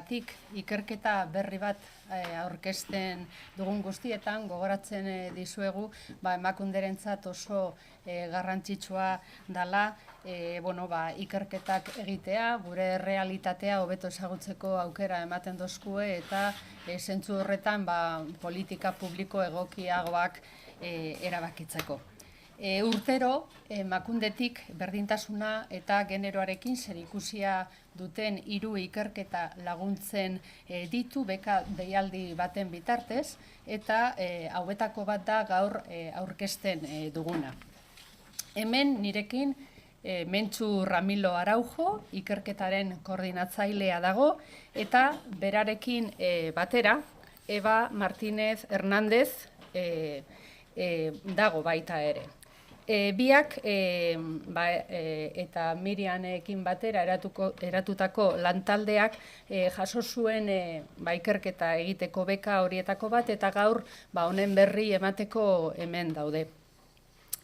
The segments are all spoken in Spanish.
gatik ikerketa berri bat aurkezten dugun guztietan gogoratzen dizuegu emakunderentzat oso garrantzitsua dela ikerketak egitea, gure realitatea hobeto ezagutzeko aukera ematen dozkue eta zentzu horretan politika publiko egokiagoak erabakitzeko. Urtero, emakundetik berdintasuna eta generoarekin zerikusia duten 3 ikerketa laguntzen ditu beka deialdi baten bitartez, eta hauetako bat da gaur aurkezten duguna. Hemen nirekin Mentxu Ramilo Araujo ikerketaren koordinatzailea dago, eta berarekin batera Eva Martínez Hernández dago baita ere. Biak eta Mirianekin batera eratutako lantaldeak jaso zuen ikerketa egiteko beka horietako bat, eta gaur honen berri emateko hemen daude.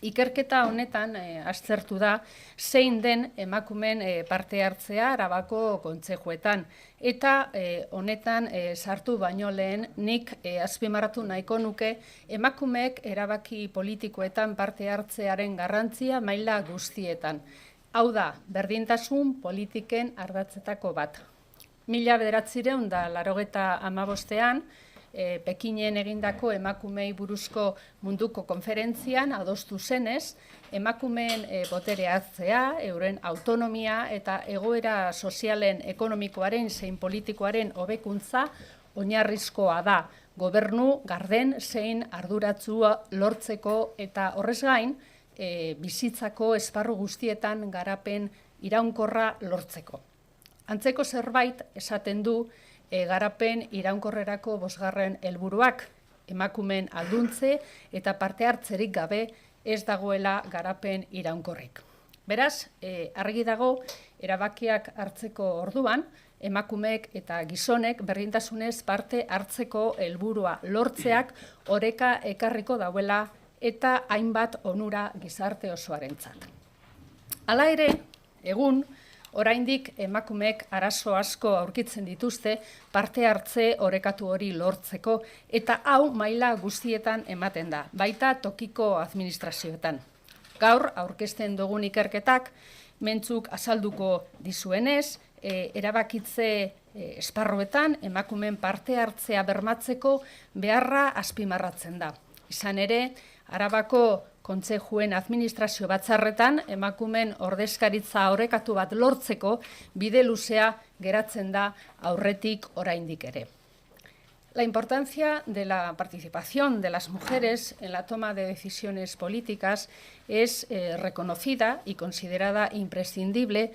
Ikerketa honetan aztertu da zein den emakumeen parte hartzea Arabako kontzejuetan, eta honetan sartu baino lehen nik azpimarratu nahiko nuke emakumeek erabaki politikoetan parte hartzearen garrantzia maila guztietan. Hau da, berdintasun politiken ardatzetako bat. 1985ean, Pekinen egindako emakumei buruzko munduko konferentzian adostu zenez, emakumeen botere hartzea, euren autonomia eta egoera sozialen, ekonomikoaren zein politikoaren hobekuntza oinarrizkoa da, gobernu garden zein arduratsua lortzeko eta horrez gain, bizitzako esparru guztietan garapen iraunkorra lortzeko. Antzeko zerbait esaten du garapen iraunkorrerako 5. helburuak, emakumeen alduntze eta parte hartzerik gabe ez dagoela garapen iraunkorrik. Beraz, argi dago, erabakiak hartzeko orduan, emakumeek eta gizonek berdintasunez parte hartzeko helburua lortzeak oreka ekarriko dauela eta hainbat onura gizarte osoarentzat. Hala ere, egun, oraindik emakumeek arazo asko aurkitzen dituzte parte hartze orekatu hori lortzeko, eta hau maila guztietan ematen da, baita tokiko administrazioetan. Gaur aurkezten dugun ikerketak Mentxuk azalduko dizuenez, erabakitze esparruetan emakumeen parte hartzea bermatzeko beharra azpimarratzen da. Izan ere, Arabako kontsejuen administrazio batzarretan emakumeen ordezkaritza orekatu bat lortzeko bide luzea geratzen da aurretik oraindik ere. La importancia de la participación de las mujeres en la toma de decisiones políticas es reconocida y considerada imprescindible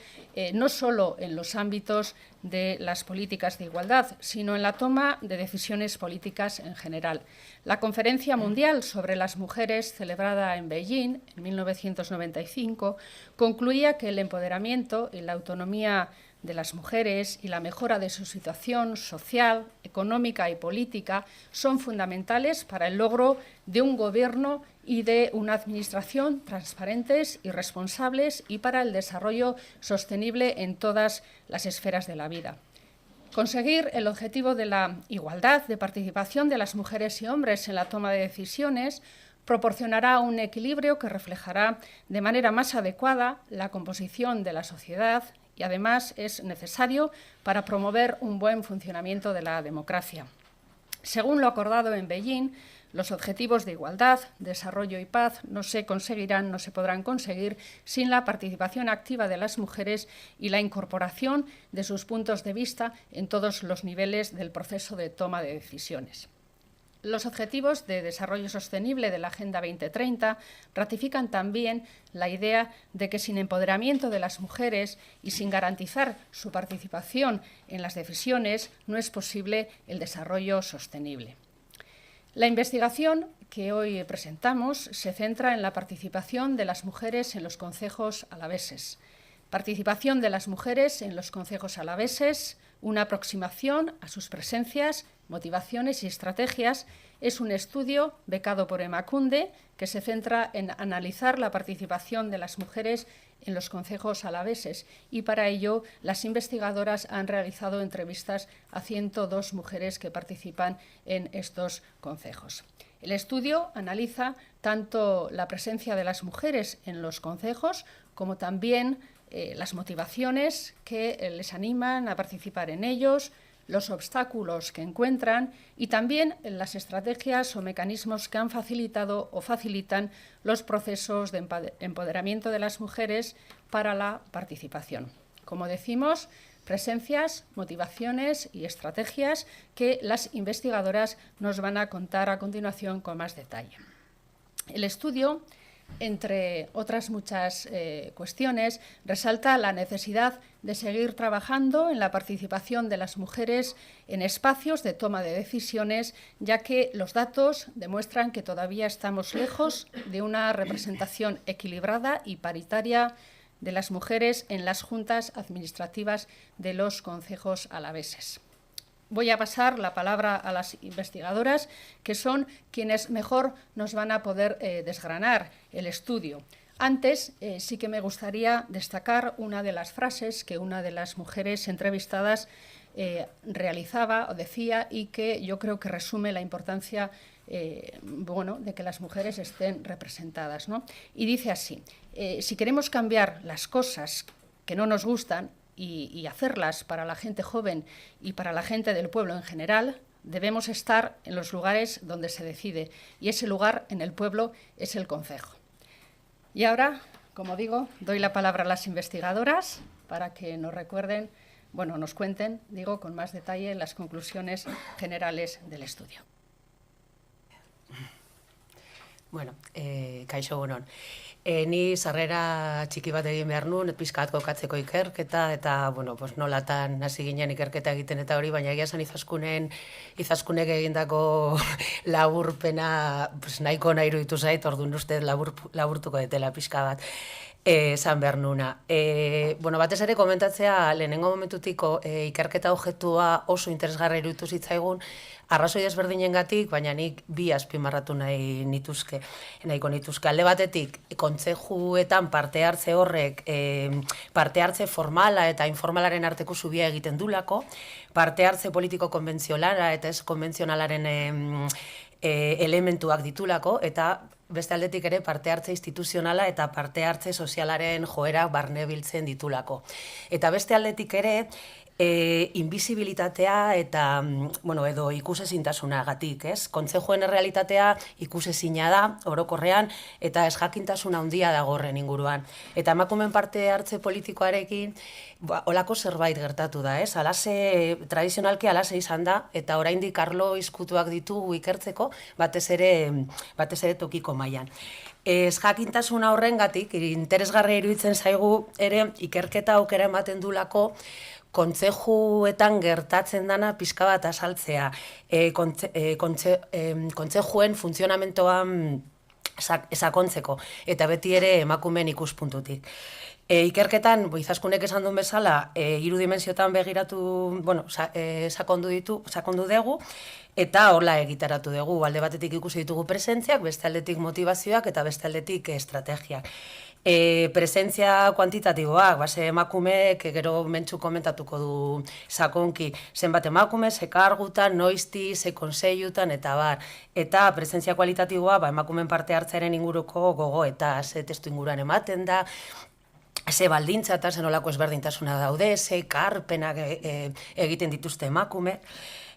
no solo en los ámbitos de las políticas de igualdad, sino en la toma de decisiones políticas en general. La Conferencia Mundial sobre las Mujeres, celebrada en Beijing en 1995, concluía que el empoderamiento y la autonomía de las mujeres y la mejora de su situación social, económica y política son fundamentales para el logro de un gobierno y de una administración transparentes y responsables y para el desarrollo sostenible en todas las esferas de la vida. Conseguir el objetivo de la igualdad de participación de las mujeres y hombres en la toma de decisiones proporcionará un equilibrio que reflejará de manera más adecuada la composición de la sociedad y además es necesario para promover un buen funcionamiento de la democracia. Según lo acordado en Beijing, los objetivos de igualdad, desarrollo y paz no se podrán conseguir sin la participación activa de las mujeres y la incorporación de sus puntos de vista en todos los niveles del proceso de toma de decisiones. Los Objetivos de Desarrollo Sostenible de la Agenda 2030 ratifican también la idea de que sin empoderamiento de las mujeres y sin garantizar su participación en las decisiones no es posible el desarrollo sostenible. La investigación que hoy presentamos se centra en la participación de las mujeres en los concejos alaveses. Participación de las mujeres en los concejos alaveses, una aproximación a sus presencias, motivaciones y estrategias, es un estudio becado por Emakunde que se centra en analizar la participación de las mujeres en los concejos alaveses y para ello las investigadoras han realizado entrevistas a 102 mujeres que participan en estos concejos. El estudio analiza tanto la presencia de las mujeres en los concejos como también las motivaciones que les animan a participar en ellos, los obstáculos que encuentran y también las estrategias o mecanismos que han facilitado o facilitan los procesos de empoderamiento de las mujeres para la participación. Como decimos, presencias, motivaciones y estrategias que las investigadoras nos van a contar a continuación con más detalle. El estudio, entre otras muchas cuestiones, resalta la necesidad de seguir trabajando en la participación de las mujeres en espacios de toma de decisiones, ya que los datos demuestran que todavía estamos lejos de una representación equilibrada y paritaria de las mujeres en las juntas administrativas de los concejos alaveses. Voy a pasar la palabra a las investigadoras, que son quienes mejor nos van a poder desgranar el estudio. Antes, sí que me gustaría destacar una de las frases que una de las mujeres entrevistadas realizaba o decía y que yo creo que resume la importancia de que las mujeres estén representadas, ¿no? Y dice así: si queremos cambiar las cosas que no nos gustan, y hacerlas para la gente joven y para la gente del pueblo en general, debemos estar en los lugares donde se decide, y ese lugar en el pueblo es el concejo. Y ahora, como digo, doy la palabra a las investigadoras para que nos recuerden, nos cuenten, con más detalle las conclusiones generales del estudio. Kaixo egunon. Ni sarrera txiki bat egin behar nuen, pixkat kokatzeko ikerketa, eta, nolatan hasi ginen ikerketa egiten eta hori, baina egia esan izaskunek egindako laburpena nahiko nahi iruditu zait, orduan uste laburtuko detela pixka bat esan behar nuena. Batez ere komentatzea, lehenengo momentutiko ikerketa objektua oso interesgarra iruditu zitzaigun, arrazoi ezberdinengatik, baina nik bi azpimarratu nahiko nituzke. Alde batetik, kontzejuetan parte hartze horrek, parte hartze formala eta informalaren arteko zubia egiten dulako, parte hartze politiko konbentzionala eta ez konbentzionalaren elementuak ditulako, eta beste aldetik ere parte hartze instituzionala eta parte hartze sozialaren joera barne biltzen ditulako. Eta beste aldetik ere, invisibilitatea eta, edo ikusezintasunagatik, ez? Kontzejuen errealitatea ikusezina da, orokorrean, eta ez jakintasuna handia dago horren inguruan. Eta emakumeen parte hartze politikoarekin, holako zerbait gertatu da, ez? Tradizionalki alase izan da, eta oraindik arlo izkutuak ditugu ikertzeko, batez ere tokiko mailan. Ez jakintasuna horrengatik, interesgarria iruditzen zaigu ere ikerketa aukera ematen dulako kontzejuetan gertatzen dana pixka bat azaltzea, kontzejuen funtzionamentoan sakontzeko, eta beti ere emakumeen ikuspuntutik. Ikerketan, izaskunek esan duen bezala, hiru dimentsiotan begiratu, sakondu dugu, eta horla egitaratu dugu. Alde batetik ikusi ditugu presentziak, beste aldetik motivazioak eta beste aldetik estrategiak. Presentzia kuantitatiboak, emakumeek gero mentxu komentatuko du sakonki, zenbat emakume, ze kargutan, noizti, ze konseilutan, eta bar. Eta presentzia kualitatiboa, emakumeen parte hartzearen inguruko gogo eta ze testu inguruan ematen da, ze baldintza eta zenolako ezberdintasuna daude, ze karpenak egiten dituzte emakume.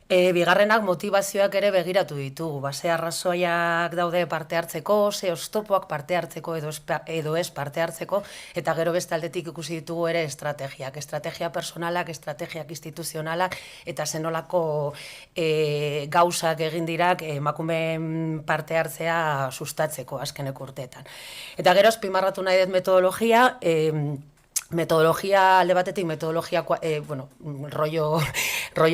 Bigarrenak motivazioak ere begiratu ditugu, ze arrazoiak daude parte hartzeko, ze oztopoak parte hartzeko edo ez parte hartzeko, eta gero beste aldetik ikusi ditugu ere estrategiak, estrategia personalak, estrategiak instituzionalak, eta zenolako gauzak egin dirak emakumeen parte hartzea sustatzeko azkeneko urteetan. Eta gero azpimarratu nahi dut metodologia, Metodologia alde batetik, metodologia, bueno, rollo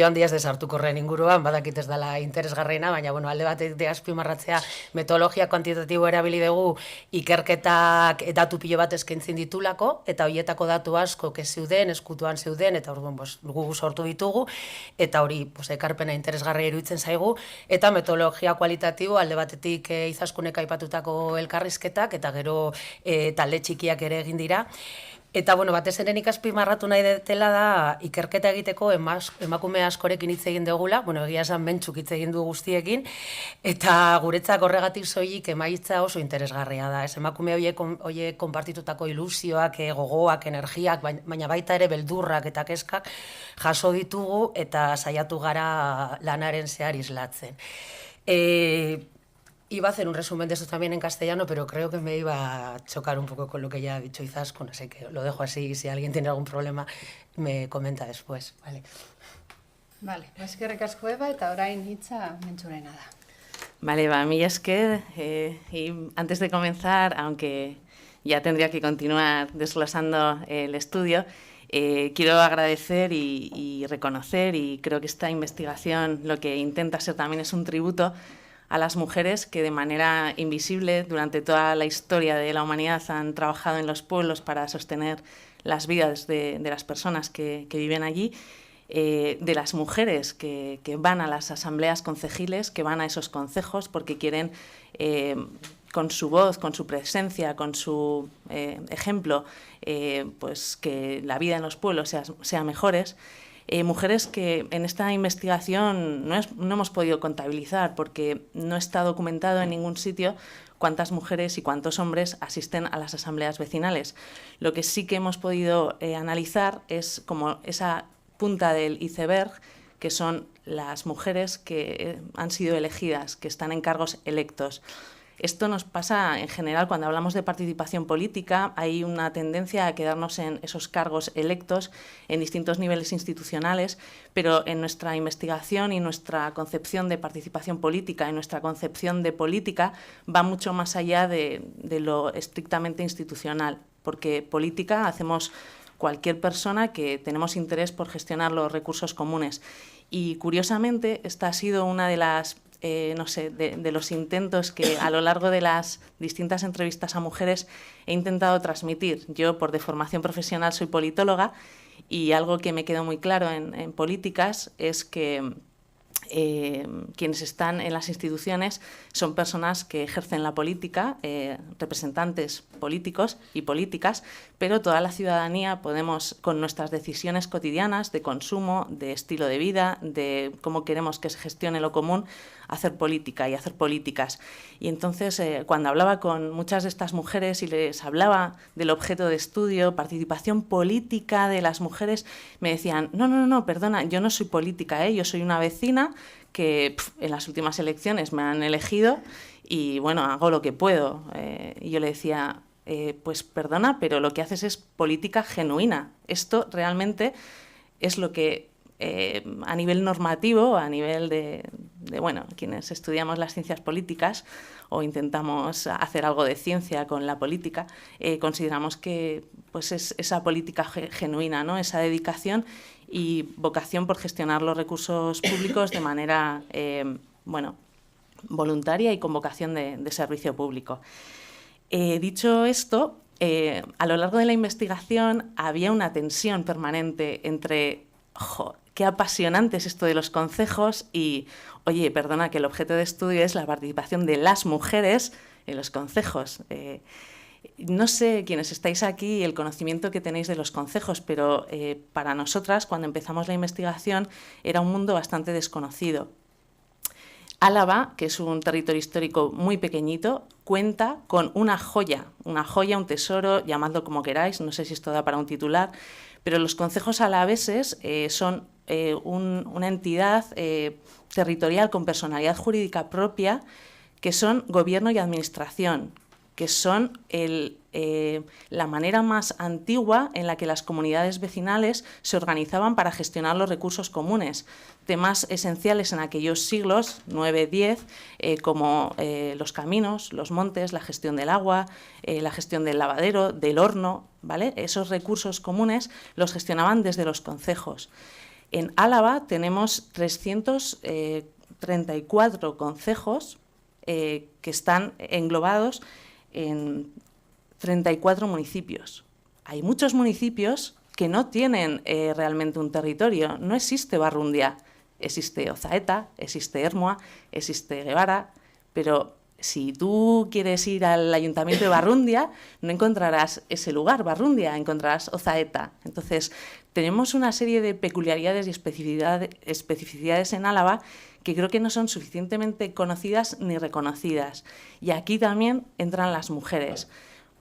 handia ez desartuko horren inguruan, badakit ez dela interesgarreina, baina, bueno, alde batetik azpimarratzea metodologia kuantitatibo erabili dugu ikerketak datu pilo bat eskaintzen ditulako, eta horietako datu asko zeuden, eskutuan zeuden, eta orduan gu sortu ditugu, eta hori ekarpena interesgarria iruditzen zaigu, eta metodologia kualitatibo alde batetik Izaskunek aipatutako elkarrizketak, eta gero talde txikiak ere egin dira. Eta, bueno, batez ere nik azpimarratu nahi dela da ikerketa egiteko emakume askorekin hitz egin dugula, bueno, egia esan Mentxuk hitz egin du guztiekin, eta guretzak horregatik soilik emaitza oso interesgarria da. Ez emakume horiek konpartitutako ilusioak, gogoak, energiak, baina baita ere beldurrak eta kezkak jaso ditugu eta saiatu gara lanaren zehar islatzen. Iba a hacer un resumen de esto también en castellano, pero creo que me iba a chocar un poco con lo que ya ha dicho Izaskun, así que lo dejo así, y si alguien tiene algún problema me comenta después, ¿vale? Vale, eskerrik asko Eba, eta orain hitza Mentxurena da. Vale, mila esker, y antes de comenzar, aunque ya tendría que continuar desglosando el estudio, quiero agradecer y reconocer, y creo que esta investigación lo que intenta ser también es un tributo a las mujeres que de manera invisible durante toda la historia de la humanidad han trabajado en los pueblos para sostener las vidas de las personas que viven allí, de las mujeres que van a las asambleas concejiles, que van a esos concejos porque quieren, con su voz, con su presencia, con su ejemplo, pues que la vida en los pueblos sea mejores. Mujeres que en esta investigación no hemos podido contabilizar porque no está documentado en ningún sitio cuántas mujeres y cuántos hombres asisten a las asambleas vecinales. Lo que sí que hemos podido analizar es como esa punta del iceberg, que son las mujeres que han sido elegidas, que están en cargos electos. Esto nos pasa en general cuando hablamos de participación política. Hay una tendencia a quedarnos en esos cargos electos en distintos niveles institucionales, pero en nuestra investigación y nuestra concepción de participación política y nuestra concepción de política va mucho más allá de lo estrictamente institucional, porque política hacemos cualquier persona que tenemos interés por gestionar los recursos comunes. Y curiosamente, esta ha sido una de las de los intentos que a lo largo de las distintas entrevistas a mujeres he intentado transmitir. Yo, por deformación profesional, soy politóloga y algo que me quedó muy claro en políticas es que quienes están en las instituciones son personas que ejercen la política, representantes políticos y políticas, pero toda la ciudadanía podemos, con nuestras decisiones cotidianas de consumo, de estilo de vida, de cómo queremos que se gestione lo común, hacer política y hacer políticas. Y entonces, cuando hablaba con muchas de estas mujeres y les hablaba del objeto de estudio, participación política de las mujeres, me decían, no, perdona, yo no soy política, yo soy una vecina que en las últimas elecciones me han elegido y, bueno, hago lo que puedo. Y yo le decía, pues perdona, pero lo que haces es política genuina. Esto realmente es lo que a nivel normativo, a nivel de bueno, quienes estudiamos las ciencias políticas o intentamos hacer algo de ciencia con la política, consideramos que pues es esa política genuina, ¿no? Esa dedicación y vocación por gestionar los recursos públicos de manera bueno, voluntaria y con vocación de servicio público. Dicho esto, a lo largo de la investigación había una tensión permanente entre qué apasionante es esto de los concejos y, oye, perdona, que el objeto de estudio es la participación de las mujeres en los concejos. No sé quiénes estáis aquí el conocimiento que tenéis de los concejos, pero para nosotras, cuando empezamos la investigación, era un mundo bastante desconocido. Álava, que es un territorio histórico muy pequeñito, cuenta con una joya, un tesoro, llamadlo como queráis, no sé si esto da para un titular, pero los concejos alaveses son una entidad territorial con personalidad jurídica propia, que son gobierno y administración. que son la manera más antigua en la que las comunidades vecinales se organizaban para gestionar los recursos comunes. Temas esenciales en aquellos siglos, 9-10, como los caminos, los montes, la gestión del agua, la gestión del lavadero, del horno, ¿vale? Esos recursos comunes los gestionaban desde los concejos. En Álava tenemos 334 concejos que están englobados en 34 municipios. Hay muchos municipios que no tienen realmente un territorio. No existe Barrundia. Existe Ozaeta, existe Ermua, existe Guevara, pero si tú quieres ir al Ayuntamiento de Barrundia, no encontrarás ese lugar, Barrundia, encontrarás Ozaeta. Entonces, tenemos una serie de peculiaridades y especificidades en Álava que creo que no son suficientemente conocidas ni reconocidas. Y aquí también entran las mujeres.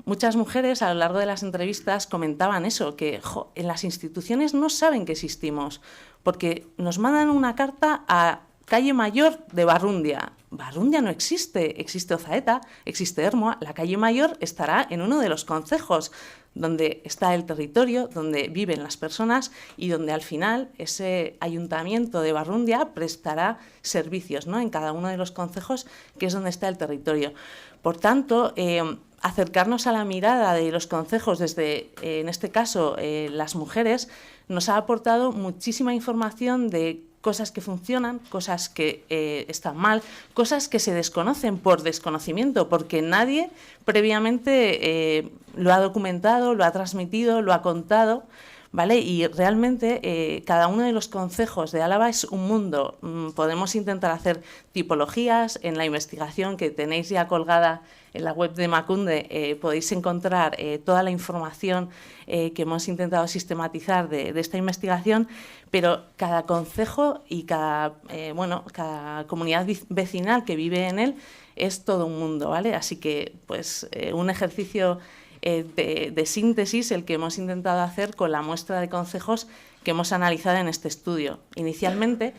Muchas mujeres a lo largo de las entrevistas comentaban eso, que en las instituciones no saben que existimos, porque nos mandan una carta a Calle Mayor de Barrundia. Barrundia no existe, existe Ozaeta, existe Ermua. La Calle Mayor estará en uno de los concejos, donde está el territorio, donde viven las personas y donde al final ese ayuntamiento de Barrundia prestará servicios, ¿no?, en cada uno de los concejos, que es donde está el territorio. Por tanto, acercarnos a la mirada de los concejos desde, en este caso, las mujeres, nos ha aportado muchísima información de cosas que funcionan, cosas que están mal, cosas que se desconocen por desconocimiento, porque nadie previamente lo ha documentado, lo ha transmitido, lo ha contado, ¿vale? Y realmente cada uno de los concejos de Álava es un mundo. Podemos intentar hacer tipologías. En la investigación que tenéis ya colgada en la web de Emakunde podéis encontrar toda la información que hemos intentado sistematizar de esta investigación, pero cada concejo y cada comunidad vecinal que vive en él es todo un mundo, ¿vale? Así que, pues, un ejercicio de síntesis el que hemos intentado hacer con la muestra de concejos que hemos analizado en este estudio. Inicialmente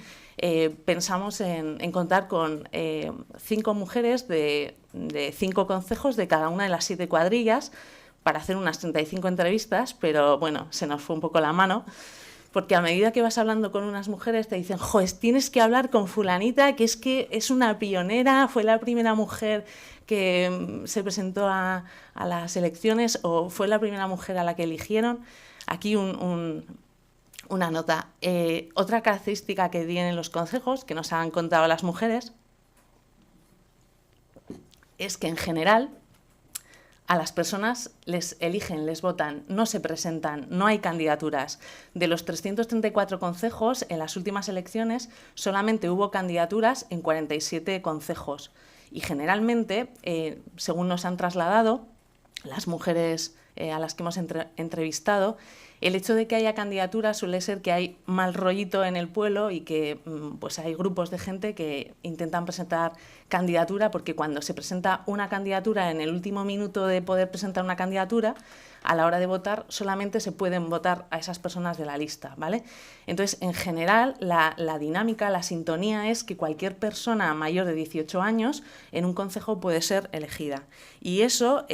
pensamos en contar con 5 mujeres de 5 concejos de cada una de las 7 cuadrillas para hacer unas 35 entrevistas, pero bueno, se nos fue un poco la mano, porque a medida que vas hablando con unas mujeres te dicen, ¡joder, tienes que hablar con fulanita, que es una pionera, fue la primera mujer que se presentó a las elecciones o fue la primera mujer a la que eligieron! Aquí una nota. Otra característica que tienen los concejos, que nos han contado las mujeres, es que en general a las personas les eligen, les votan, no se presentan, no hay candidaturas. De los 334 concejos, en las últimas elecciones solamente hubo candidaturas en 47 concejos. Y generalmente, según nos han trasladado las mujeres a las que hemos entrevistado, el hecho de que haya candidaturas suele ser que hay mal rollito en el pueblo y que pues hay grupos de gente que intentan presentar candidatura, porque cuando se presenta una candidatura en el último minuto de poder presentar una candidatura, a la hora de votar solamente se pueden votar a esas personas de la lista, ¿vale? Entonces, en general, la dinámica, la sintonía es que cualquier persona mayor de 18 años en un concejo puede ser elegida. Y eso,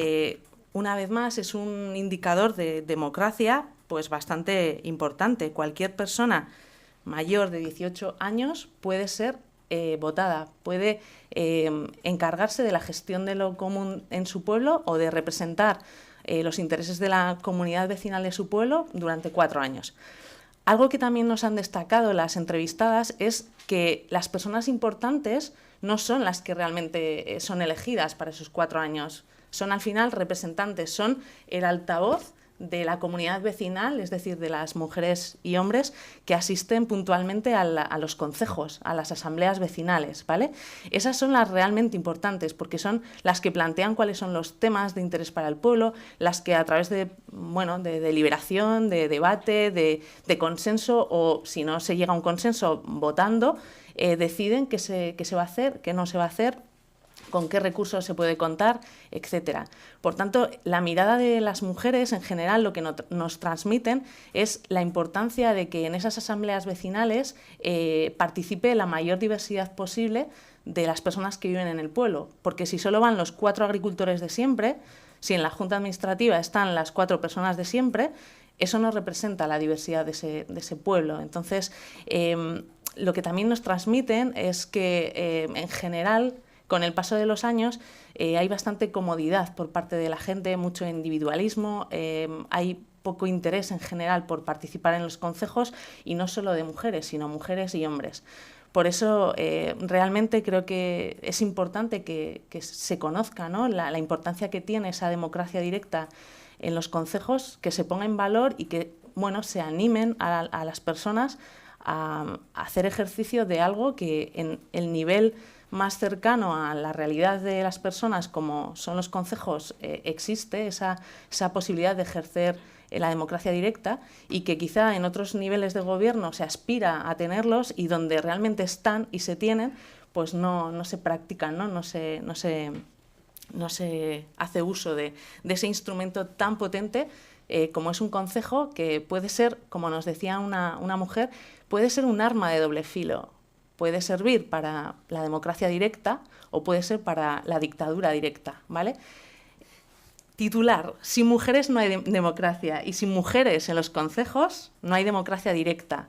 una vez más, es un indicador de democracia pues bastante importante. Cualquier persona mayor de 18 años puede ser votada, puede encargarse de la gestión de lo común en su pueblo o de representar los intereses de la comunidad vecinal de su pueblo durante 4 años. Algo que también nos han destacado las entrevistadas es que las personas importantes no son las que realmente son elegidas para esos 4 años. Son al final representantes, son el altavoz de la comunidad vecinal, es decir, de las mujeres y hombres que asisten puntualmente a los concejos, a las asambleas vecinales, ¿vale? Esas son las realmente importantes, porque son las que plantean cuáles son los temas de interés para el pueblo, las que a través de deliberación, de debate, de consenso, o si no se llega a un consenso votando, deciden qué se va a hacer, qué no se va a hacer. con qué recursos se puede contar, etcétera. Por tanto, la mirada de las mujeres en general lo que nos transmiten es la importancia de que en esas asambleas vecinales participe la mayor diversidad posible de las personas que viven en el pueblo, porque si solo van los 4 agricultores de siempre, si en la Junta Administrativa están las 4 personas de siempre, eso no representa la diversidad de ese pueblo. Entonces, lo que también nos transmiten es que, en general, con el paso de los años, hay bastante comodidad por parte de la gente, mucho individualismo, hay poco interés en general por participar en los concejos, y no solo de mujeres, sino mujeres y hombres. Por eso, realmente creo que es importante que se conozca, ¿no?, la importancia que tiene esa democracia directa en los concejos, que se ponga en valor y que, bueno, se animen a las personas a hacer ejercicio de algo que en el nivel más cercano a la realidad de las personas, como son los concejos, existe esa posibilidad de ejercer la democracia directa, y que quizá en otros niveles de gobierno se aspira a tenerlos, y donde realmente están y se tienen, pues no se practican, no se hace uso de ese instrumento tan potente como es un concejo, que puede ser, como nos decía una mujer, puede ser un arma de doble filo. Puede servir para la democracia directa o puede ser para la dictadura directa, ¿vale? Titular: sin mujeres no hay democracia, y sin mujeres en los concejos no hay democracia directa.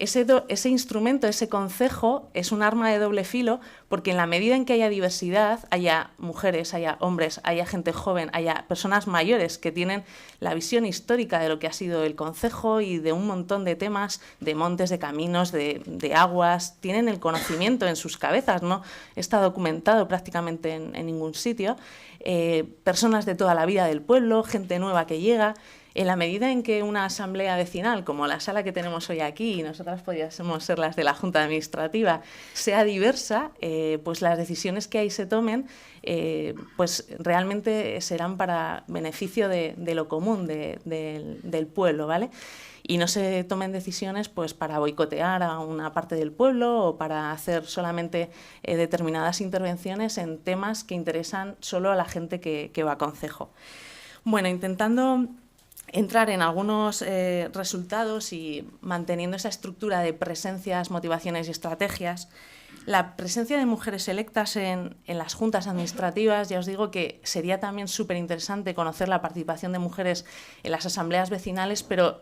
Ese instrumento, ese concejo, es un arma de doble filo, porque en la medida en que haya diversidad, haya mujeres, haya hombres, haya gente joven, haya personas mayores que tienen la visión histórica de lo que ha sido el concejo y de un montón de temas, de montes, de caminos, de aguas, tienen el conocimiento en sus cabezas, no está documentado prácticamente en ningún sitio, personas de toda la vida del pueblo, gente nueva que llega. En la medida en que una asamblea vecinal, como la sala que tenemos hoy aquí, y nosotras podríamos ser las de la Junta Administrativa, sea diversa, pues las decisiones que ahí se tomen, pues realmente serán para beneficio de lo común del pueblo, ¿vale? Y no se tomen decisiones pues para boicotear a una parte del pueblo o para hacer solamente determinadas intervenciones en temas que interesan solo a la gente que va a concejo. Bueno, intentando entrar en algunos resultados y manteniendo esa estructura de presencias, motivaciones y estrategias, la presencia de mujeres electas en las juntas administrativas, ya os digo que sería también súper interesante conocer la participación de mujeres en las asambleas vecinales, pero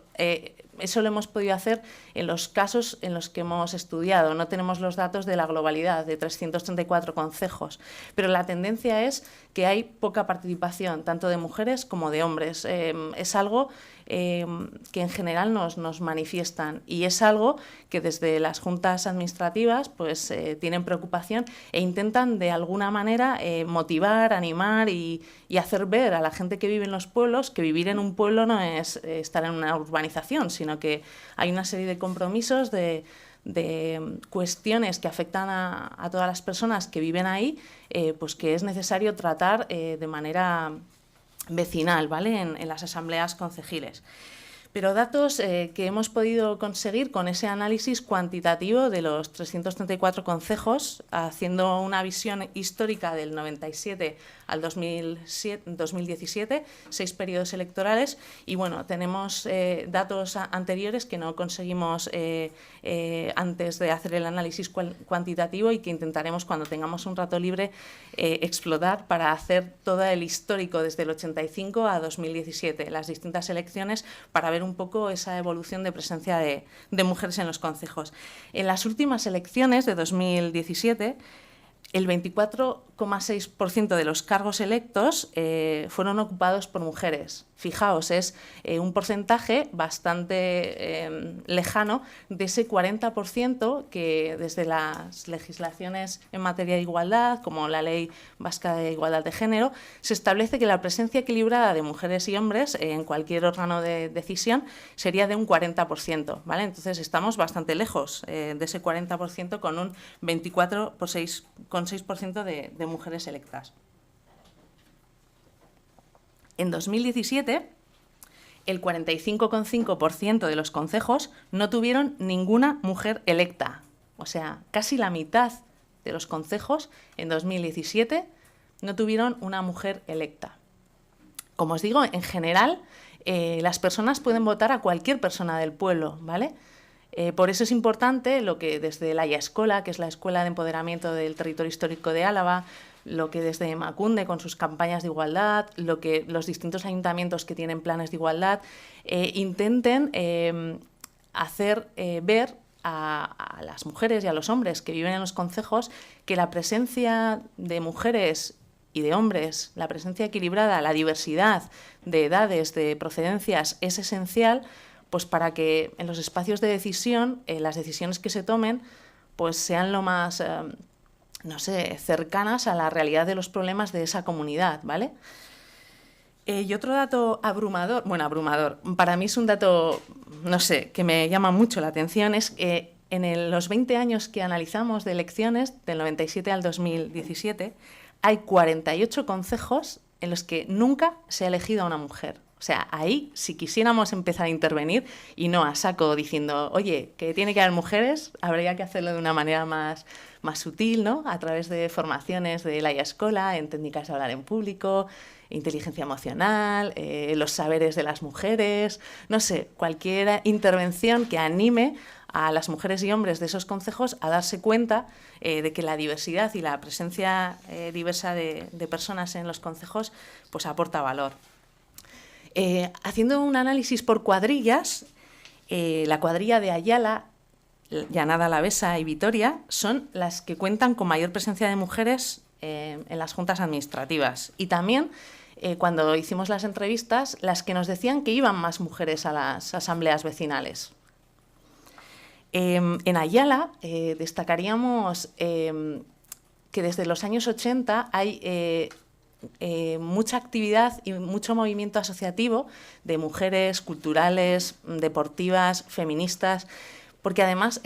eso lo hemos podido hacer en los casos en los que hemos estudiado. No tenemos los datos de la globalidad, de 334 concejos, pero la tendencia es que hay poca participación, tanto de mujeres como de hombres. Es algo que en general nos manifiestan, y es algo que desde las juntas administrativas pues tienen preocupación e intentan de alguna manera motivar, animar y hacer ver a la gente que vive en los pueblos que vivir en un pueblo no es estar en una urbanización, sino que hay una serie de compromisos, de cuestiones que afectan a todas las personas que viven ahí, pues que es necesario tratar de manera vecinal, ¿vale?, en las asambleas concejiles. Pero datos que hemos podido conseguir con ese análisis cuantitativo de los 334 concejos, haciendo una visión histórica del 97 al 2017, 6 periodos electorales, y bueno, tenemos datos anteriores que no conseguimos antes de hacer el análisis cuantitativo, y que intentaremos, cuando tengamos un rato libre, explotar para hacer todo el histórico desde el 85 a 2017, las distintas elecciones, para ver un poco esa evolución de presencia de mujeres en los concejos. En las últimas elecciones de 2017, el 24,6% de los cargos electos fueron ocupados por mujeres. Fijaos, es un porcentaje bastante lejano de ese 40% que desde las legislaciones en materia de igualdad, como la Ley Vasca de Igualdad de Género, se establece que la presencia equilibrada de mujeres y hombres en cualquier órgano de decisión sería de un 40%, ¿vale? Entonces estamos bastante lejos de ese 40%, con un 24,6% de mujeres electas. En 2017, el 45,5% de los concejos no tuvieron ninguna mujer electa. O sea, casi la mitad de los concejos en 2017 no tuvieron una mujer electa. Como os digo, en general, las personas pueden votar a cualquier persona del pueblo, ¿vale? Por eso es importante lo que desde la Escola, que es la Escuela de Empoderamiento del Territorio Histórico de Álava, lo que desde Emakunde con sus campañas de igualdad, lo que los distintos ayuntamientos que tienen planes de igualdad intenten hacer ver a las mujeres y a los hombres que viven en los concejos que la presencia de mujeres y de hombres, la presencia equilibrada, la diversidad de edades, de procedencias es esencial, pues para que en los espacios de decisión, las decisiones que se tomen, pues sean lo más, no sé, cercanas a la realidad de los problemas de esa comunidad, ¿vale? Y otro dato abrumador, para mí es un dato, no sé, que me llama mucho la atención, es que en los 20 años que analizamos de elecciones, del 97 al 2017, hay 48 concejos en los que nunca se ha elegido a una mujer. O sea, ahí, si quisiéramos empezar a intervenir y no a saco diciendo, oye, que tiene que haber mujeres, habría que hacerlo de una manera más sutil, ¿no? A través de formaciones de la Escola, en técnicas de hablar en público, inteligencia emocional, los saberes de las mujeres, no sé, cualquier intervención que anime a las mujeres y hombres de esos concejos a darse cuenta de que la diversidad y la presencia diversa de personas en los concejos pues aporta valor. Haciendo un análisis por cuadrillas, la cuadrilla de Ayala, Llanada Alavesa y Vitoria son las que cuentan con mayor presencia de mujeres en las juntas administrativas. Y también, cuando hicimos las entrevistas, las que nos decían que iban más mujeres a las asambleas vecinales. En Ayala destacaríamos que desde los años 80 hay mucha actividad y mucho movimiento asociativo de mujeres culturales, deportivas, feministas, porque además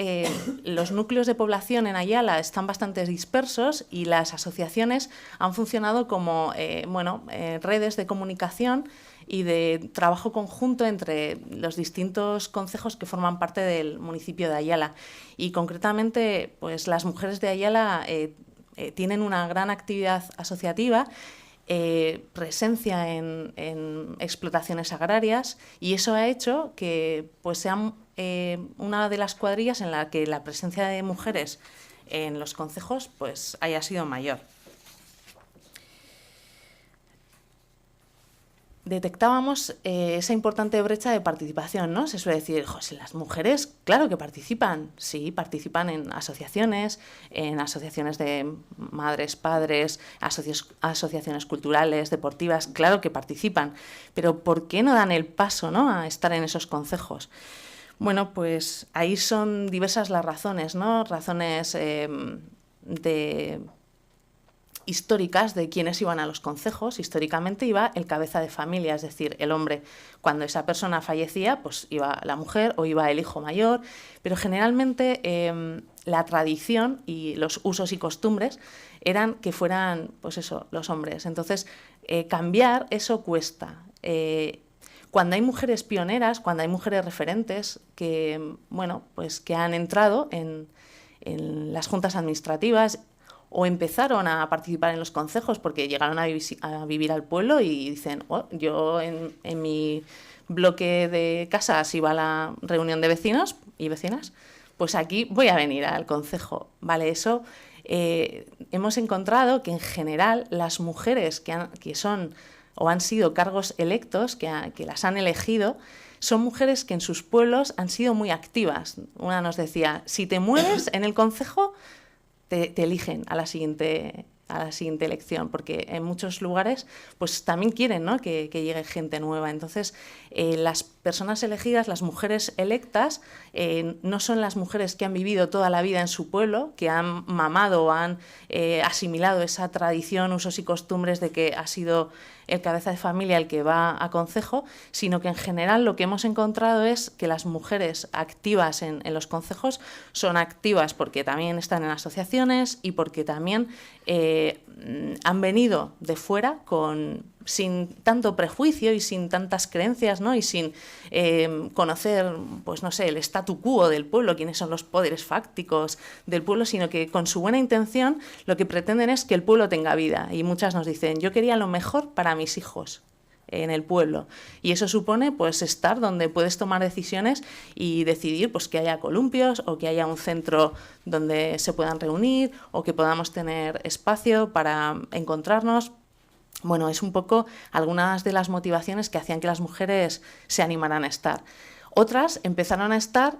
los núcleos de población en Ayala están bastante dispersos y las asociaciones han funcionado como redes de comunicación y de trabajo conjunto entre los distintos concejos que forman parte del municipio de Ayala. Y concretamente, pues las mujeres de Ayala tienen una gran actividad asociativa, presencia en explotaciones agrarias, y eso ha hecho que pues sean una de las cuadrillas en la que la presencia de mujeres en los concejos pues haya sido mayor. Detectábamos esa importante brecha de participación, ¿no? Se suele decir, si las mujeres, claro que participan, sí, participan en asociaciones de madres, padres, asociaciones culturales, deportivas, claro que participan, pero ¿por qué no dan el paso, ¿no?, a estar en esos concejos? Bueno, pues ahí son diversas las razones, ¿no? Razones históricas de quienes iban a los concejos. Históricamente iba el cabeza de familia, es decir, el hombre. Cuando esa persona fallecía, pues iba la mujer o iba el hijo mayor, pero generalmente la tradición y los usos y costumbres eran que fueran, pues eso, los hombres. Entonces, cambiar eso cuesta. Cuando hay mujeres pioneras, cuando hay mujeres referentes que, pues que han entrado en las juntas administrativas o empezaron a participar en los concejos porque llegaron a vivir al pueblo y dicen, yo en mi bloque de casas iba a la reunión de vecinos y vecinas, pues aquí voy a venir al concejo. Vale, eso hemos encontrado que en general las mujeres que son o han sido cargos electos, que las han elegido, son mujeres que en sus pueblos han sido muy activas. Una nos decía, si te mueves en el concejo, te eligen a la siguiente elección, porque en muchos lugares pues también quieren, ¿no?, que llegue gente nueva. Entonces, las personas elegidas, las mujeres electas, no son las mujeres que han vivido toda la vida en su pueblo, que han mamado o han asimilado esa tradición, usos y costumbres de que ha sido el cabeza de familia el que va a concejo, sino que en general lo que hemos encontrado es que las mujeres activas en los concejos son activas porque también están en asociaciones y porque también han venido de fuera sin tanto prejuicio y sin tantas creencias, ¿no? Y sin conocer, pues no sé, el statu quo del pueblo, quiénes son los poderes fácticos del pueblo, sino que con su buena intención lo que pretenden es que el pueblo tenga vida. Y muchas nos dicen, yo quería lo mejor para mis hijos en el pueblo, y eso supone pues estar donde puedes tomar decisiones y decidir pues que haya columpios o que haya un centro donde se puedan reunir o que podamos tener espacio para encontrarnos. Bueno, es un poco algunas de las motivaciones que hacían que las mujeres se animaran a estar. Otras empezaron a estar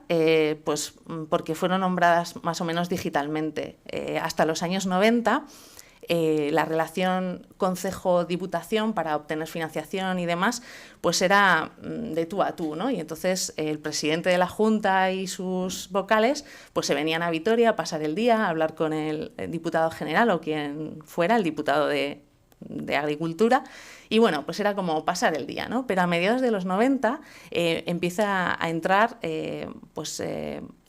pues porque fueron nombradas más o menos digitalmente. Hasta los años 90 la relación concejo-diputación para obtener financiación y demás, pues era de tú a tú, ¿no? Y entonces el presidente de la Junta y sus vocales pues se venían a Vitoria a pasar el día, a hablar con el diputado general o quien fuera, el diputado de Agricultura, y bueno, pues era como pasar el día, ¿no? Pero a mediados de los 90 empieza a entrar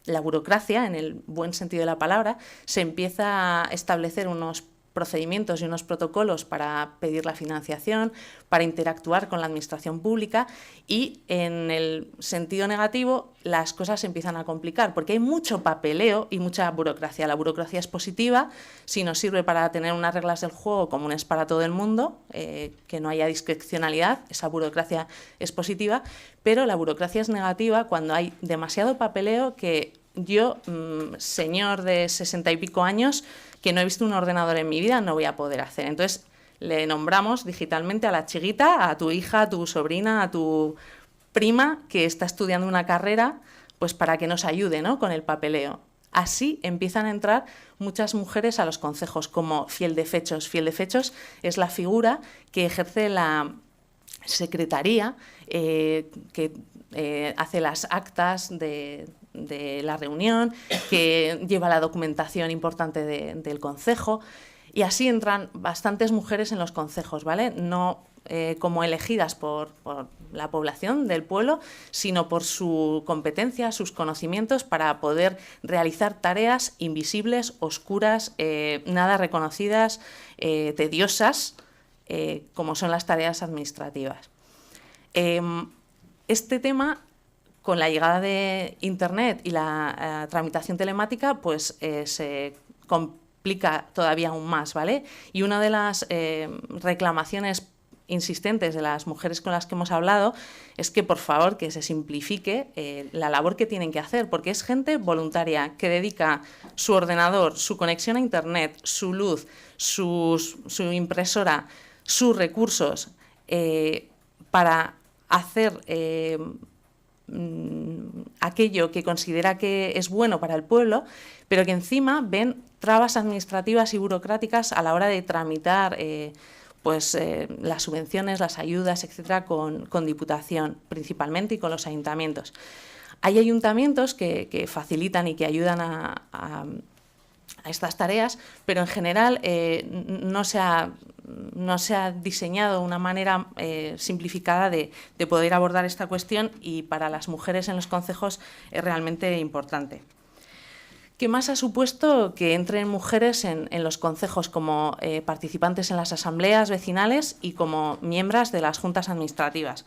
la burocracia, en el buen sentido de la palabra, se empieza a establecer unos procedimientos y unos protocolos para pedir la financiación, para interactuar con la administración pública, y en el sentido negativo las cosas se empiezan a complicar porque hay mucho papeleo y mucha burocracia. La burocracia es positiva si nos sirve para tener unas reglas del juego comunes para todo el mundo, que no haya discrecionalidad, esa burocracia es positiva, pero la burocracia es negativa cuando hay demasiado papeleo que yo, señor de 60 y pico años, que no he visto un ordenador en mi vida, no voy a poder hacer. Entonces le nombramos digitalmente a la chiquita, a tu hija, a tu sobrina, a tu prima que está estudiando una carrera, pues para que nos ayude, ¿no?, con el papeleo. Así empiezan a entrar muchas mujeres a los concejos como fiel de fechos. Fiel de fechos es la figura que ejerce la secretaría, que hace las actas de la reunión, que lleva la documentación importante del concejo, y así entran bastantes mujeres en los concejos, ¿vale? No como elegidas por la población del pueblo, sino por su competencia, sus conocimientos para poder realizar tareas invisibles, oscuras, nada reconocidas, tediosas, como son las tareas administrativas. Este tema, con la llegada de Internet y la tramitación telemática, pues se complica todavía aún más, ¿vale? Y una de las reclamaciones insistentes de las mujeres con las que hemos hablado es que, por favor, que se simplifique la labor que tienen que hacer, porque es gente voluntaria que dedica su ordenador, su conexión a Internet, su luz, su impresora, sus recursos para hacer aquello que considera que es bueno para el pueblo, pero que encima ven trabas administrativas y burocráticas a la hora de tramitar las subvenciones, las ayudas, etcétera, con Diputación principalmente y con los ayuntamientos. Hay ayuntamientos que facilitan y que ayudan a estas tareas, pero en general no se ha diseñado una manera simplificada de poder abordar esta cuestión, y para las mujeres en los concejos es realmente importante. ¿Qué más ha supuesto que entren mujeres en los concejos como participantes en las asambleas vecinales y como miembros de las juntas administrativas?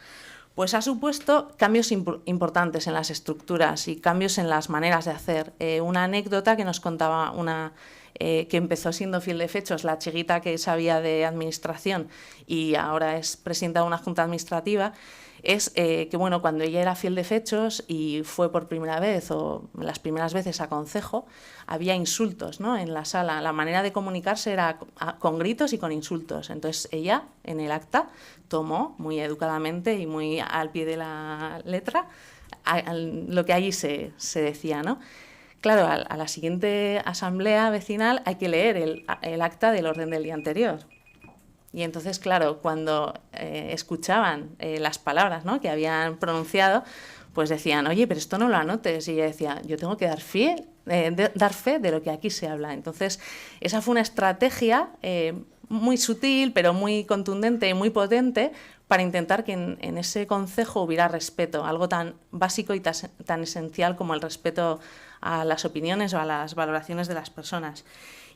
Pues ha supuesto cambios importantes en las estructuras y cambios en las maneras de hacer. Una anécdota que nos contaba una que empezó siendo fiel de fechos, la chiquita que sabía de administración y ahora es presidenta de una junta administrativa, es que bueno, cuando ella era fiel de fechos y fue por primera vez o las primeras veces a concejo, había insultos, ¿no?, en la sala. La manera de comunicarse era con gritos y con insultos. Entonces ella, en el acta, tomó muy educadamente y muy al pie de la letra lo que allí se decía, ¿no? Claro, a la siguiente asamblea vecinal hay que leer el acta del orden del día anterior. Y entonces, claro, cuando escuchaban las palabras, ¿no?, que habían pronunciado, pues decían, oye, pero esto no lo anotes. Y ella decía, yo tengo que dar fe de lo que aquí se habla. Entonces, esa fue una estrategia muy sutil, pero muy contundente y muy potente para intentar que en ese concejo hubiera respeto, algo tan básico y tan esencial como el respeto a las opiniones o a las valoraciones de las personas.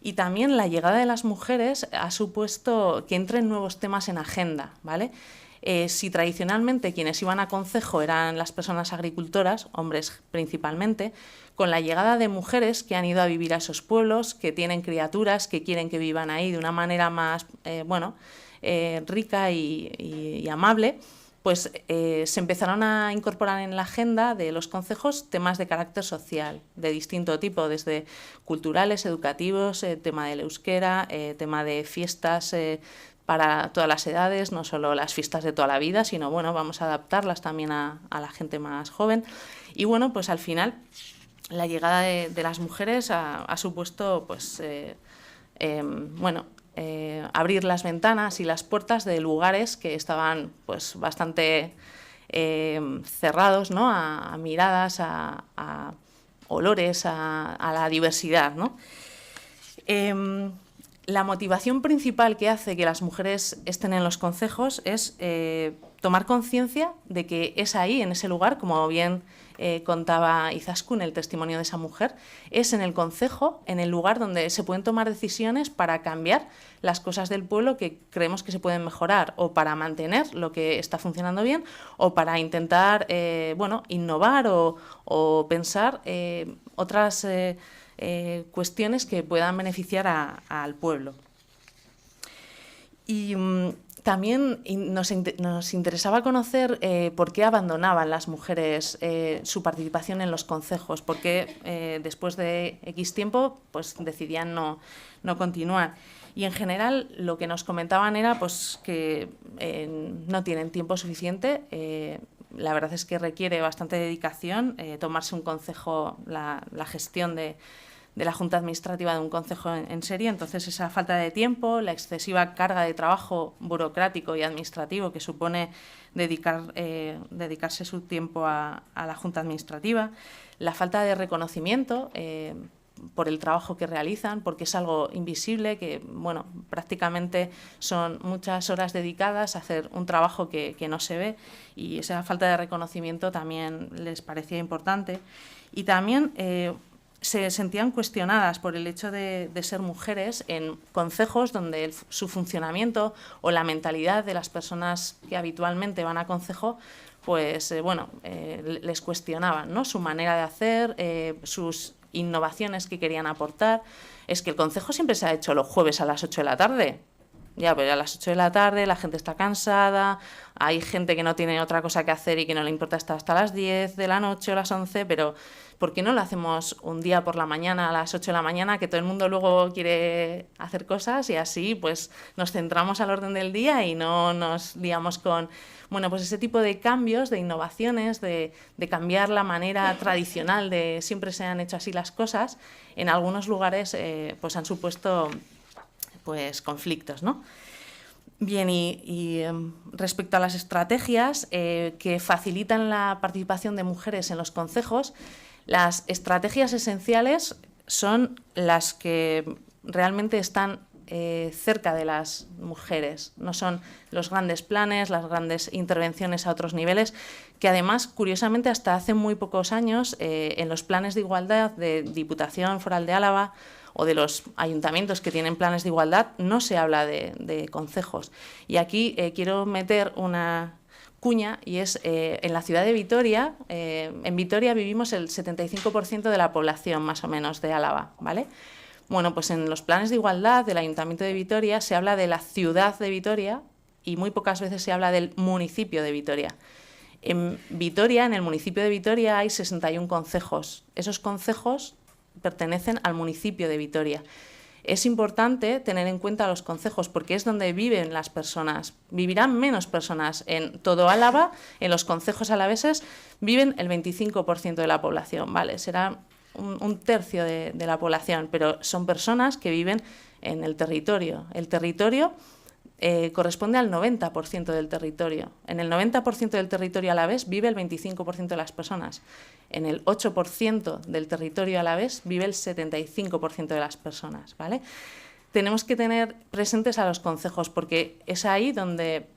Y también la llegada de las mujeres ha supuesto que entren nuevos temas en agenda, ¿vale? Si tradicionalmente quienes iban a concejo eran las personas agricultoras, hombres principalmente, con la llegada de mujeres que han ido a vivir a esos pueblos, que tienen criaturas, que quieren que vivan ahí de una manera más rica y amable, pues se empezaron a incorporar en la agenda de los concejos temas de carácter social, de distinto tipo, desde culturales, educativos, tema del euskera, tema de fiestas para todas las edades, no solo las fiestas de toda la vida, sino bueno, vamos a adaptarlas también a la gente más joven. Y bueno, pues al final la llegada de las mujeres ha supuesto pues abrir las ventanas y las puertas de lugares que estaban pues bastante cerrados, ¿no? a miradas, a olores, a la diversidad, ¿no? La motivación principal que hace que las mujeres estén en los concejos es tomar conciencia de que es ahí, en ese lugar, como bien contaba Izaskun, el testimonio de esa mujer, es en el concejo, en el lugar donde se pueden tomar decisiones para cambiar las cosas del pueblo que creemos que se pueden mejorar, o para mantener lo que está funcionando bien, o para intentar innovar o pensar otras cuestiones que puedan beneficiar al pueblo. Y también nos interesaba conocer por qué abandonaban las mujeres su participación en los concejos, por qué después de X tiempo pues decidían no continuar. Y en general lo que nos comentaban era pues que no tienen tiempo suficiente. La verdad es que requiere bastante dedicación tomarse un concejo, la gestión de la Junta Administrativa de un concejo en serio. Entonces, esa falta de tiempo, la excesiva carga de trabajo burocrático y administrativo que supone dedicarse su tiempo a la Junta Administrativa, la falta de reconocimiento por el trabajo que realizan, porque es algo invisible, que bueno, prácticamente son muchas horas dedicadas a hacer un trabajo que no se ve, y esa falta de reconocimiento también les parecía importante. Y también se sentían cuestionadas por el hecho de ser mujeres en concejos donde su funcionamiento o la mentalidad de las personas que habitualmente van a concejo pues les cuestionaban, ¿no? Su manera de hacer, sus innovaciones que querían aportar. Es que el concejo siempre se ha hecho los jueves a las 8 de la tarde. Ya, pero a las 8 de la tarde la gente está cansada, hay gente que no tiene otra cosa que hacer y que no le importa estar hasta las 10 de la noche o las 11, pero ¿por qué no lo hacemos un día por la mañana, a las 8 de la mañana, que todo el mundo luego quiere hacer cosas y así pues nos centramos al orden del día y no nos liamos con... Bueno, pues ese tipo de cambios, de innovaciones, de cambiar la manera tradicional de siempre se han hecho así las cosas, en algunos lugares pues han supuesto pues conflictos, ¿no? Bien, y respecto a las estrategias que facilitan la participación de mujeres en los concejos, las estrategias esenciales son las que realmente están cerca de las mujeres. No son los grandes planes, las grandes intervenciones a otros niveles, que además, curiosamente, hasta hace muy pocos años, en los planes de igualdad de Diputación Foral de Álava o de los ayuntamientos que tienen planes de igualdad, no se habla de concejos. Y aquí quiero meter una cuña, y es en la ciudad de Vitoria. En Vitoria vivimos el 75% de la población, más o menos, de Álava, ¿vale? Bueno, pues en los planes de igualdad del Ayuntamiento de Vitoria se habla de la ciudad de Vitoria y muy pocas veces se habla del municipio de Vitoria. En Vitoria, en el municipio de Vitoria, hay 61 concejos. Esos concejos pertenecen al municipio de Vitoria. Es importante tener en cuenta los concejos porque es donde viven las personas. Vivirán menos personas en todo Álava, en los concejos alaveses viven el 25% de la población, ¿vale? Será un tercio de la población, pero son personas que viven en el territorio. El territorio corresponde al 90% del territorio. En el 90% del territorio alavés vive el 25% de las personas. En el 8% del territorio alavés vive el 75% de las personas, ¿vale? Tenemos que tener presentes a los concejos porque es ahí donde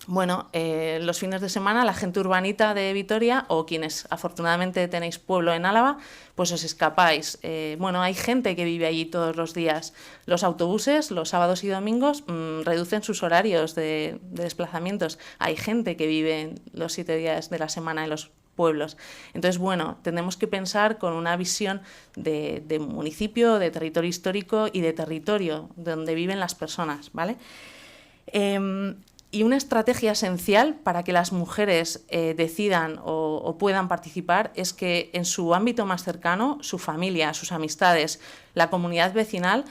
Bueno, los fines de semana la gente urbanita de Vitoria, o quienes afortunadamente tenéis pueblo en Álava, pues os escapáis. Bueno, hay gente que vive allí todos los días. Los autobuses, los sábados y domingos, reducen sus horarios de desplazamientos. Hay gente que vive los 7 días de la semana en los pueblos. Entonces, bueno, tenemos que pensar con una visión de municipio, de territorio histórico y de territorio donde viven las personas, ¿vale? Y una estrategia esencial para que las mujeres decidan o puedan participar es que en su ámbito más cercano, su familia, sus amistades, la comunidad vecinal,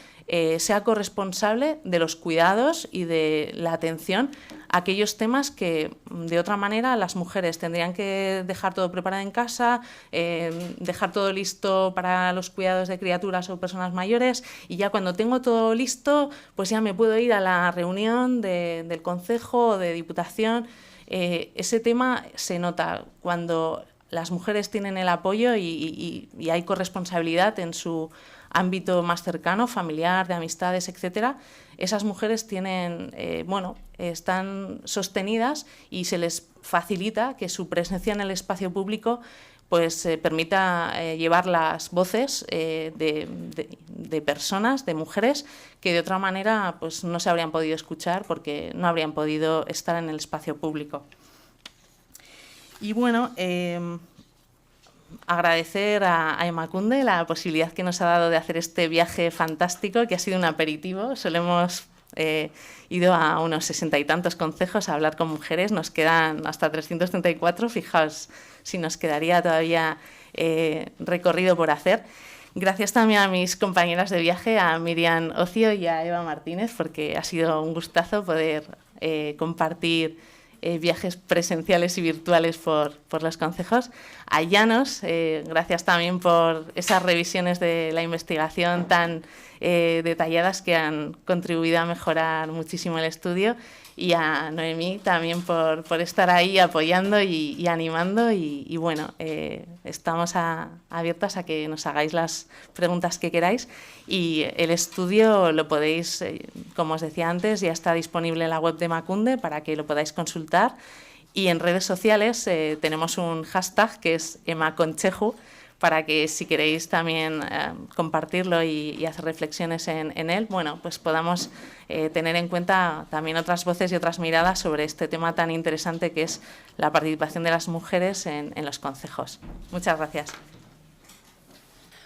sea corresponsable de los cuidados y de la atención a aquellos temas que de otra manera las mujeres tendrían que dejar todo preparado en casa, dejar todo listo para los cuidados de criaturas o personas mayores, y ya cuando tengo todo listo, pues ya me puedo ir a la reunión del concejo o de diputación. Ese tema se nota cuando las mujeres tienen el apoyo y hay corresponsabilidad en su ámbito más cercano, familiar, de amistades, etcétera. Esas mujeres tienen, bueno, están sostenidas y se les facilita que su presencia en el espacio público pues permita llevar las voces de personas, de mujeres, que de otra manera pues no se habrían podido escuchar porque no habrían podido estar en el espacio público. Y bueno, agradecer a Emakunde la posibilidad que nos ha dado de hacer este viaje fantástico, que ha sido un aperitivo. Solo hemos ido a unos 60 y tantos concejos a hablar con mujeres, nos quedan hasta 334, fijaos si nos quedaría todavía recorrido por hacer. Gracias también a mis compañeras de viaje, a Miriam Ocio y a Eva Martínez, porque ha sido un gustazo poder compartir viajes presenciales y virtuales por los concejos. A Llanos, gracias también por esas revisiones de la investigación tan detalladas que han contribuido a mejorar muchísimo el estudio, y a Noemí también por estar ahí apoyando y animando, y bueno, estamos abiertas a que nos hagáis las preguntas que queráis, y el estudio lo podéis, como os decía antes, ya está disponible en la web de Emakunde para que lo podáis consultar, y en redes sociales tenemos un hashtag que es emaconcheju, para que si queréis también compartirlo y hacer reflexiones en él, bueno, pues podamos tener en cuenta también otras voces y otras miradas sobre este tema tan interesante que es la participación de las mujeres en los concejos. Muchas gracias.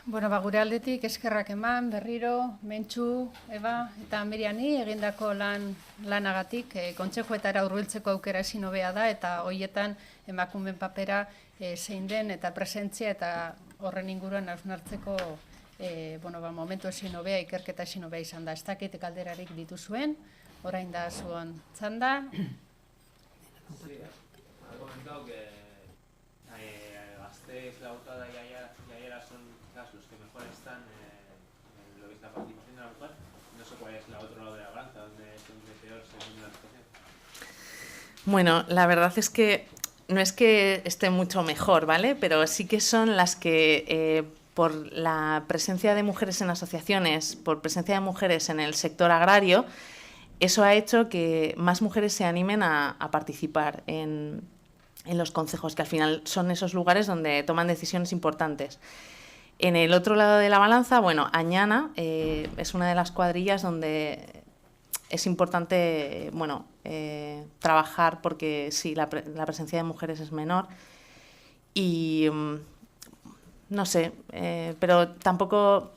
Bueno, gure aldetik eskerrak eman, berriro, Mentxu, Eba eta Miriani egindako lanagatik, kontsejuetara hurbiltzeko aukera ezin hobea da, eta hoietan emakumeen papera zein den eta presentzia eta horren inguruan hausnartzeko momentu ezin hobea, ikerketa ezin hobea izan da. Ez dakit galderarik dituzuen, orain da zuon txanda. Sí, ha comentado que Gasteiz, Lautada y Aiara son quizás los que mejor están en lo que es la participación de la mujer. No sé cuál es el otro lado de la balanza, donde peor se vive la situación. Bueno, la verdad es que no es que esté mucho mejor, ¿vale? Pero sí que son las que, por la presencia de mujeres en asociaciones, por presencia de mujeres en el sector agrario, eso ha hecho que más mujeres se animen a participar en los concejos, que al final son esos lugares donde toman decisiones importantes. En el otro lado de la balanza, bueno, Añana es una de las cuadrillas donde es importante, bueno, trabajar, porque sí, la presencia de mujeres es menor y no sé, pero tampoco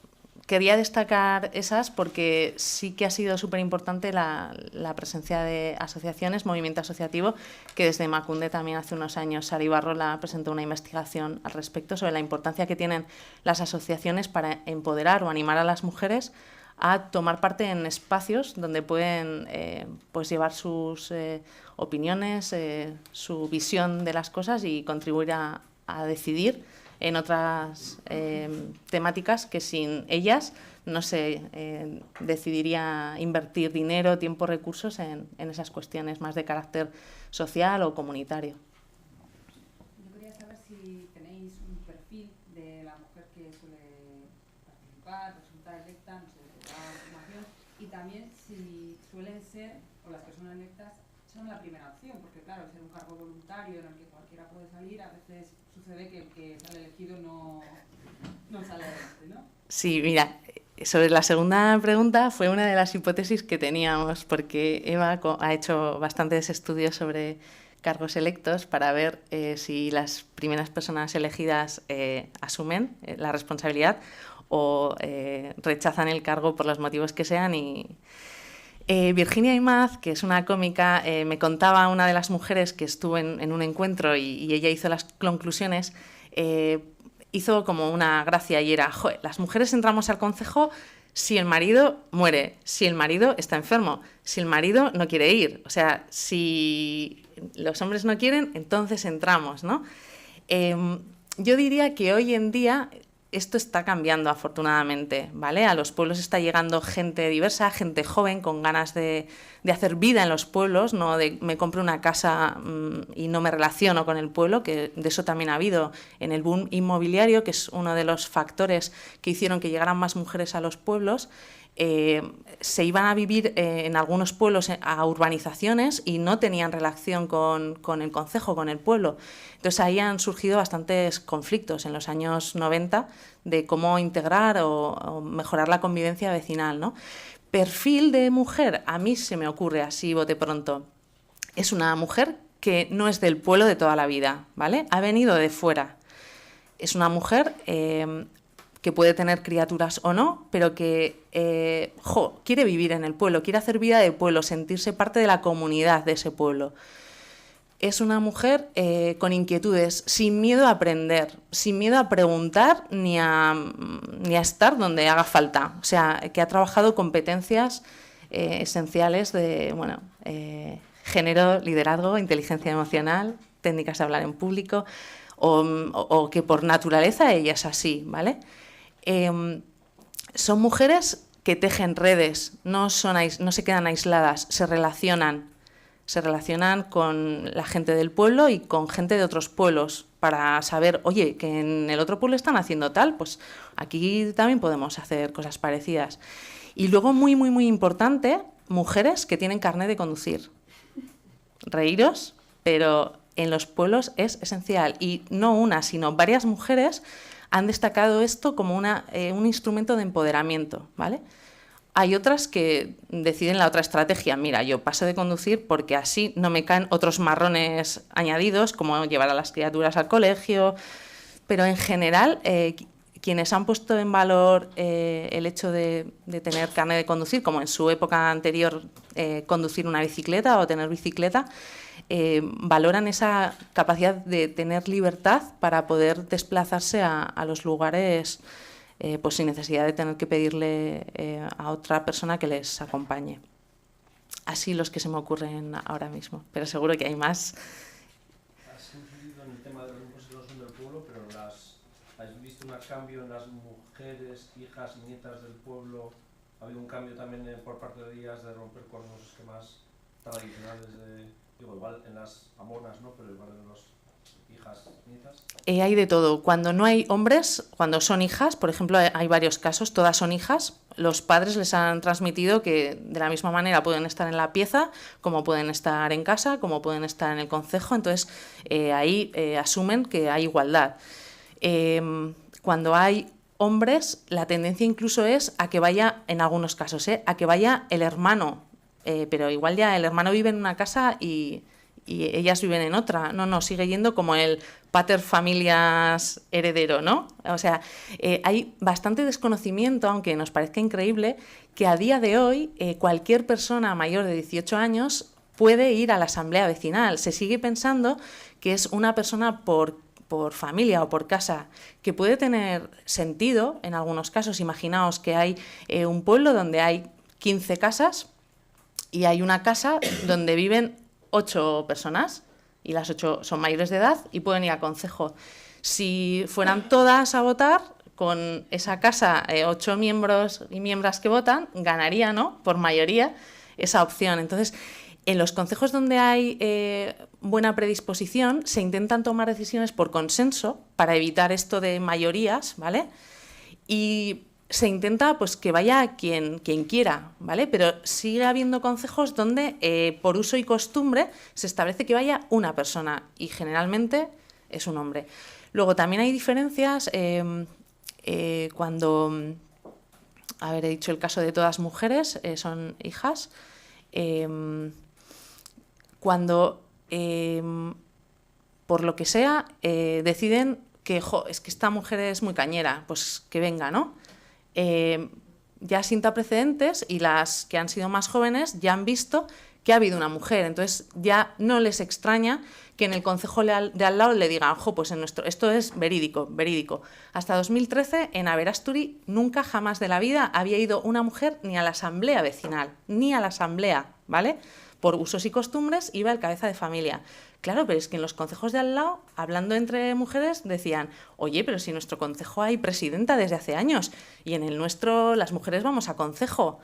quería destacar esas, porque sí que ha sido súper importante la presencia de asociaciones, movimiento asociativo, que desde Emakunde también hace unos años Sara Ibarrola presentó una investigación al respecto sobre la importancia que tienen las asociaciones para empoderar o animar a las mujeres a tomar parte en espacios donde pueden pues llevar sus opiniones, su visión de las cosas y contribuir a decidir en otras temáticas que sin ellas no se decidiría invertir dinero, tiempo, recursos en esas cuestiones más de carácter social o comunitario. Yo quería saber si tenéis un perfil de la mujer que suele participar, resultar electa, no sé, da formación, y también si suelen ser, o las personas electas, son la primera opción, porque claro, ser un cargo voluntario en el que cualquiera puede salir, a veces sucede que el que sale elegido no sale adelante, ¿no? Sí, mira, sobre la segunda pregunta fue una de las hipótesis que teníamos, porque Eva ha hecho bastantes estudios sobre cargos electos para ver si las primeras personas elegidas asumen la responsabilidad o rechazan el cargo por los motivos que sean. Y Virginia Imaz, que es una cómica, me contaba una de las mujeres que estuvo en un encuentro y ella hizo las conclusiones, hizo como una gracia y era, joder, las mujeres entramos al concejo si el marido muere, si el marido está enfermo, si el marido no quiere ir, o sea, si los hombres no quieren, entonces entramos, ¿no? Yo diría que hoy en día esto está cambiando, afortunadamente, ¿vale? A los pueblos está llegando gente diversa, gente joven, con ganas de hacer vida en los pueblos, no de me compro una casa y no me relaciono con el pueblo, que de eso también ha habido en el boom inmobiliario, que es uno de los factores que hicieron que llegaran más mujeres a los pueblos. Se iban a vivir en algunos pueblos a urbanizaciones y no tenían relación con el concejo, con el pueblo. Entonces ahí han surgido bastantes conflictos en los años 90 de cómo integrar o mejorar la convivencia vecinal, ¿no? Perfil de mujer, a mí se me ocurre así, bote pronto. Es una mujer que no es del pueblo de toda la vida, ¿vale? Ha venido de fuera. Es una mujer que puede tener criaturas o no, pero que quiere vivir en el pueblo, quiere hacer vida de pueblo, sentirse parte de la comunidad de ese pueblo. Es una mujer con inquietudes, sin miedo a aprender, sin miedo a preguntar ni a estar donde haga falta. O sea, que ha trabajado competencias esenciales de género, liderazgo, inteligencia emocional, técnicas de hablar en público, o que por naturaleza ella es así, ¿vale? Son mujeres que tejen redes, no se quedan aisladas, se relacionan con la gente del pueblo y con gente de otros pueblos para saber, oye, que en el otro pueblo están haciendo tal, pues aquí también podemos hacer cosas parecidas. Y luego, muy, muy, muy importante, mujeres que tienen carnet de conducir. Reíros, pero en los pueblos es esencial. Y no una, sino varias mujeres han destacado esto como un instrumento de empoderamiento, ¿vale? Hay otras que deciden la otra estrategia. Mira, yo paso de conducir porque así no me caen otros marrones añadidos, como llevar a las criaturas al colegio. Pero en general, quienes han puesto en valor el hecho de tener carnet de conducir, como en su época anterior conducir una bicicleta o tener bicicleta, valoran esa capacidad de tener libertad para poder desplazarse a los lugares pues sin necesidad de tener que pedirle a otra persona que les acompañe. Así los que se me ocurren ahora mismo, pero seguro que hay más. Has incidido en el tema de las mujeres que no son del pueblo, pero ¿has visto un cambio en las mujeres, hijas, nietas del pueblo? ¿Ha habido un cambio también por parte de ellas de romper con los esquemas tradicionales igual en las amonas, ¿no? Pero igual en los hijas, nietas? Hay de todo. Cuando no hay hombres, cuando son hijas, por ejemplo, hay varios casos, todas son hijas, los padres les han transmitido que de la misma manera pueden estar en la pieza, como pueden estar en casa, como pueden estar en el concejo, entonces ahí asumen que hay igualdad. Cuando hay hombres, la tendencia incluso es a que vaya, en algunos casos, a que vaya el hermano, pero igual ya el hermano vive en una casa y ellas viven en otra. No, sigue yendo como el pater familias heredero, ¿no? O sea, hay bastante desconocimiento, aunque nos parezca increíble, que a día de hoy cualquier persona mayor de 18 años puede ir a la asamblea vecinal. Se sigue pensando que es una persona por familia o por casa, que puede tener sentido en algunos casos. Imaginaos que hay un pueblo donde hay 15 casas y hay una casa donde viven 8 personas y las 8 son mayores de edad y pueden ir al concejo. Si fueran todas a votar, con esa casa 8 miembros y miembros que votan, ganaría, ¿no?, por mayoría esa opción. Entonces, en los concejos donde hay buena predisposición, se intentan tomar decisiones por consenso para evitar esto de mayorías, ¿vale? Y se intenta pues que vaya quien quiera, ¿vale? Pero sigue habiendo concejos donde por uso y costumbre se establece que vaya una persona y generalmente es un hombre. Luego también hay diferencias cuando, a ver, he dicho el caso de todas mujeres, son hijas, cuando por lo que sea deciden que es que esta mujer es muy cañera, pues que venga, ¿no? Ya sienta precedentes y las que han sido más jóvenes ya han visto que ha habido una mujer, entonces ya no les extraña que en el concejo de al lado le digan, pues esto es verídico, verídico. Hasta 2013 en Aberasturi nunca jamás de la vida había ido una mujer ni a la asamblea vecinal, ni a la asamblea, ¿vale? Por usos y costumbres iba el cabeza de familia. Claro, pero es que en los concejos de al lado, hablando entre mujeres, decían, oye, pero si en nuestro concejo hay presidenta desde hace años y en el nuestro las mujeres vamos a concejo.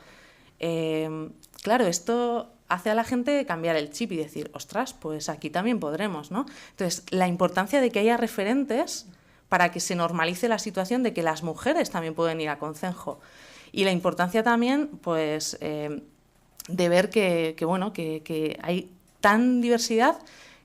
Claro, esto hace a la gente cambiar el chip y decir, ostras, pues aquí también podremos, ¿no? Entonces, la importancia de que haya referentes para que se normalice la situación de que las mujeres también pueden ir a concejo. Y la importancia también, pues, de ver que hay tan diversidad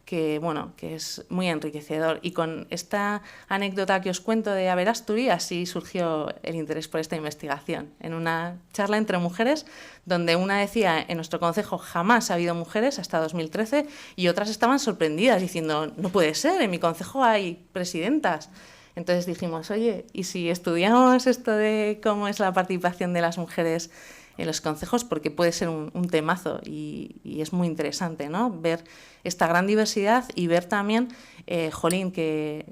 que es muy enriquecedor. Y con esta anécdota que os cuento de Aberasturi, así surgió el interés por esta investigación. En una charla entre mujeres, donde una decía, en nuestro concejo jamás ha habido mujeres hasta 2013, y otras estaban sorprendidas, diciendo, no puede ser, en mi concejo hay presidentas. Entonces dijimos, oye, ¿y si estudiamos esto de cómo es la participación de las mujeres en los concejos? Porque puede ser un temazo y es muy interesante, ¿no? Ver esta gran diversidad y ver también, que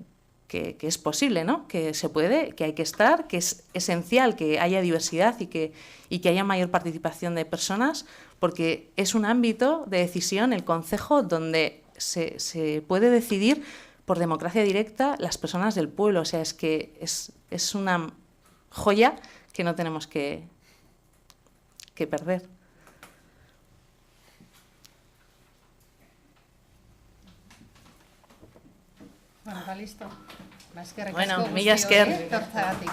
es posible, ¿no? Que se puede, que hay que estar, que es esencial que haya diversidad y que haya mayor participación de personas, porque es un ámbito de decisión, el concejo, donde se puede decidir por democracia directa las personas del pueblo. O sea, es que es una joya que no tenemos que perder. Bueno, listo. Bueno, mila esker. Tortzagatik.